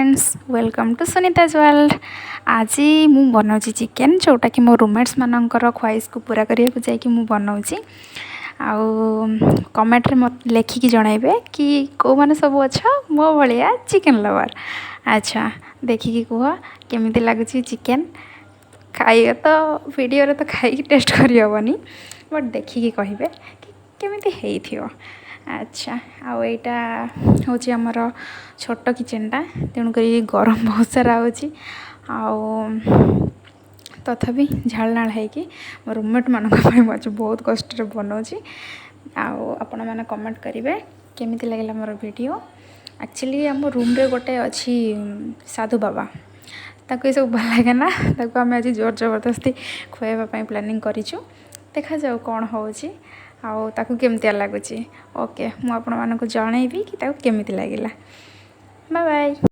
Friends welcome to Sunita's world. आज मु बनाऊँगी चिकेन जोटा कि मो रूममेट्स मानकर ख्वाइश को पूरा करने जाकि मु बनाऊँगी। कमेंट मत लेखिकी जनइबे कि कौ माने सब अच्छा मो भलिया चिकेन लवर। अच्छा देखिकी कह केमिति लगुच चिकेन। खाइए तो वीडियो तो खाई टेस्ट करहबनी बट देखिकी कहे कि केमिति हेइथियो। अच्छा आउ एटा हूँ आमर छोट किचेनटा तेणुक गरम बहुत सारा होची तथापि झाल नाल है मो रूममेट मान बहुत कष्ट बनाऊँगी। आपण मैंने कमेंट करेंगे केमिति लगे मोर वीडियो। एक्चुअली आम रूम रे गोटे अच्छी साधु बाबा ताको ये सब भल लगे ना ताको आम आज जोर जबरदस्ती खुआइबा प्लानिंग करिछु। देखा जाऊ कौन होची आउ ताकू केमितिया लगुच। ओके मु आपण मानक जनइबी कि ताकू केमिति लागिला। Bye bye.